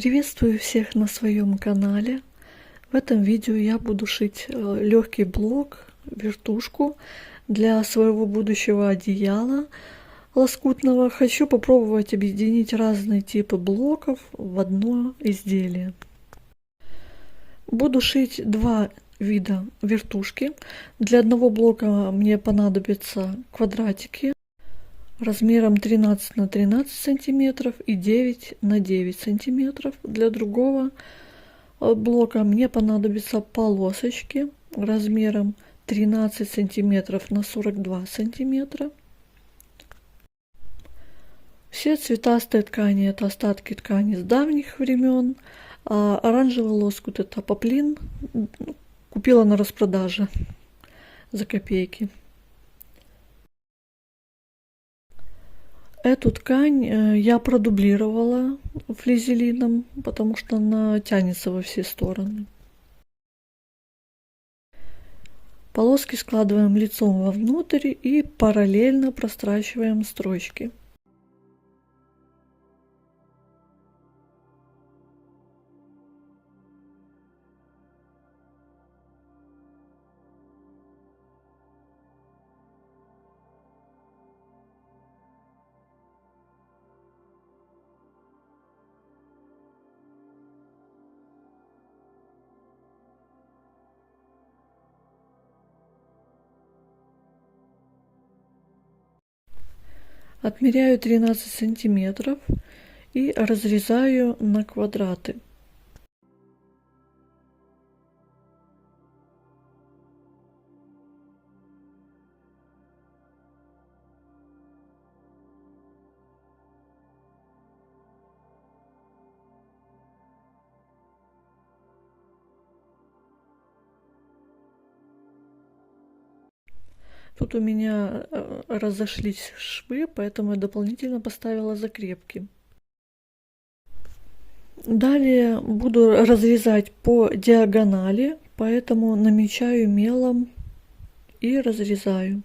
Приветствую всех на своем канале. В этом видео я буду шить легкий блок, вертушку для своего будущего одеяла лоскутного. Хочу попробовать объединить разные типы блоков в одно изделие. Буду шить два вида вертушки. Для одного блока мне понадобятся квадратики размером 13 на 13 сантиметров и 9 на 9 сантиметров. Для другого блока мне понадобятся полосочки размером 13 сантиметров на 42 сантиметра. Все цветастые ткани — это остатки ткани с давних времен, а оранжевый лоскут — это поплин, купила на распродаже за копейки. Эту ткань я продублировала флизелином, потому что она тянется во все стороны. Полоски складываем лицом вовнутрь и параллельно прострачиваем строчки. Отмеряю 13 сантиметров и разрезаю на квадраты. Тут у меня разошлись швы, поэтому я дополнительно поставила закрепки. Далее буду разрезать по диагонали, поэтому намечаю мелом и разрезаю.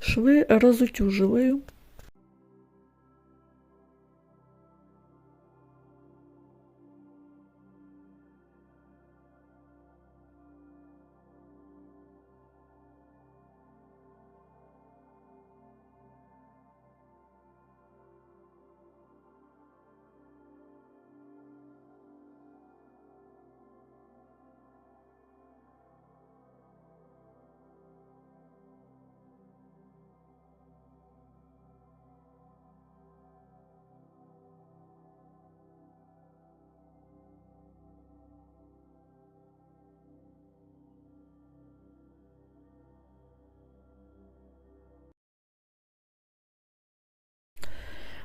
Швы разутюживаю.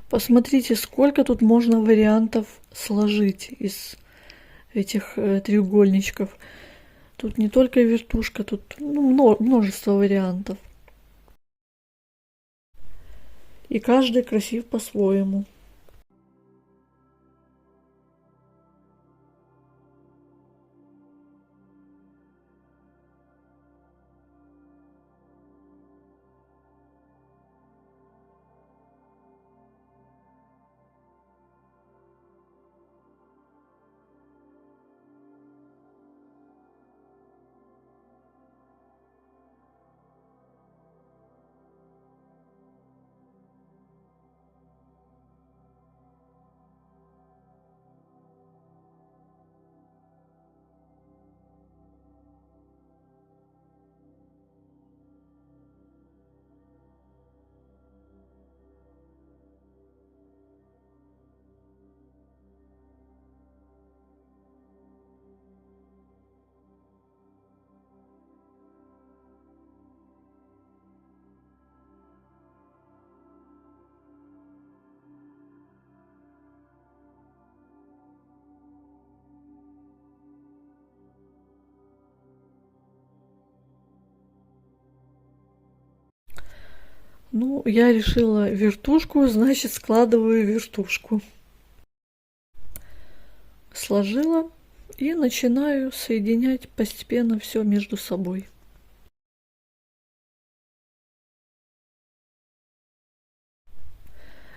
Посмотрите, сколько тут можно вариантов сложить из этих треугольничков. Тут не только вертушка, тут множество вариантов. И каждый красив по-своему. Ну, я решила вертушку, значит, складываю вертушку. Сложила и начинаю соединять постепенно все между собой.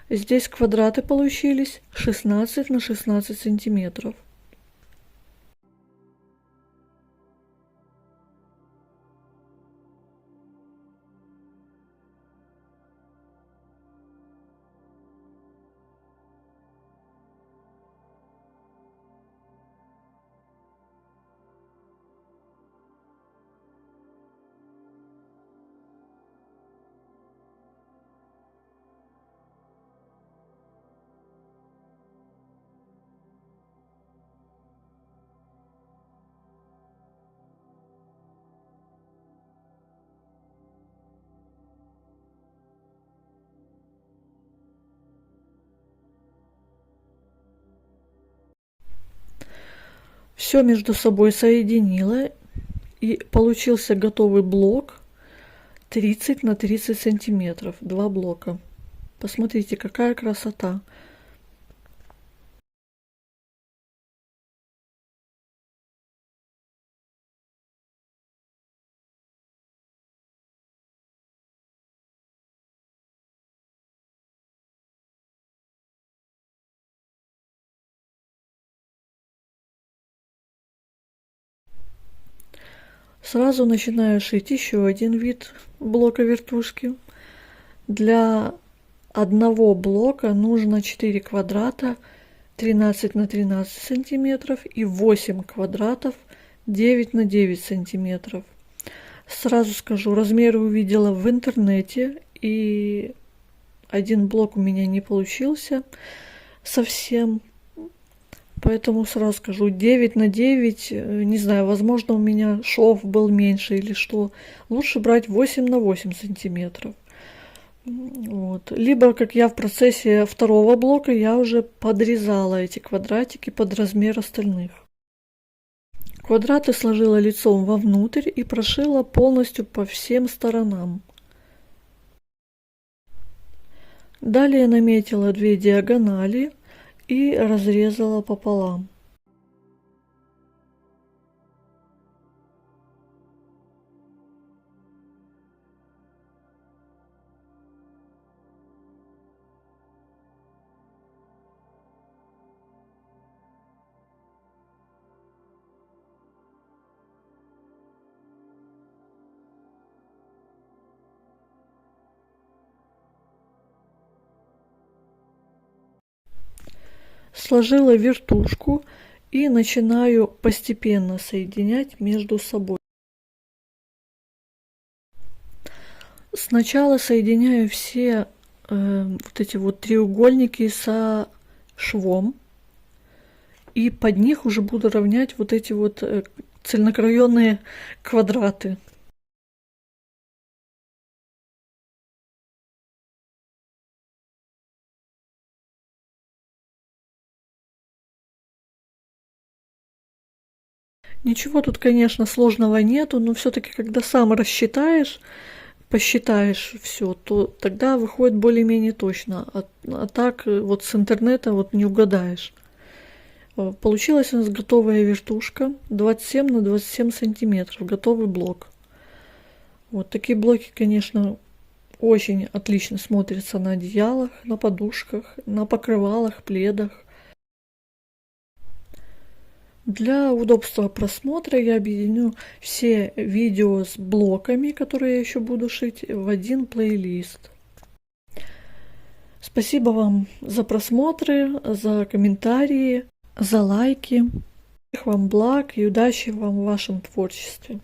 Здесь квадраты получились 16 на 16 сантиметров. Все между собой соединила, и получился готовый блок 30 на 30 сантиметров. Два блока. Посмотрите, какая красота. Сразу начинаю шить еще один вид блока вертушки. Для одного блока нужно 4 квадрата 13 на 13 сантиметров и 8 квадратов 9 на 9 сантиметров. Сразу скажу, размеры увидела в интернете, и один блок у меня не получился совсем. Поэтому сразу скажу, 9 на 9, не знаю, возможно, у меня шов был меньше или что. Лучше брать 8 на 8 сантиметров. Вот. Либо, как я в процессе второго блока, я уже подрезала эти квадратики под размер остальных. Квадраты сложила лицом вовнутрь и прошила полностью по всем сторонам. Далее наметила 2 диагонали и разрезала пополам. Сложила вертушку и начинаю постепенно соединять между собой. Сначала соединяю все вот эти вот треугольники со швом, и под них уже буду равнять вот эти вот цельнокраённые квадраты. Ничего тут, конечно, сложного нету, но все-таки, когда сам рассчитаешь, посчитаешь все, то тогда выходит более-менее точно. А так вот с интернета вот не угадаешь. Получилась у нас готовая вертушка 27 на 27 сантиметров, готовый блок. Вот такие блоки, конечно, очень отлично смотрятся на одеялах, на подушках, на покрывалах, пледах. Для удобства просмотра я объединю все видео с блоками, которые я еще буду шить, в один плейлист. Спасибо вам за просмотры, за комментарии, за лайки. Всех вам благ и удачи вам в вашем творчестве.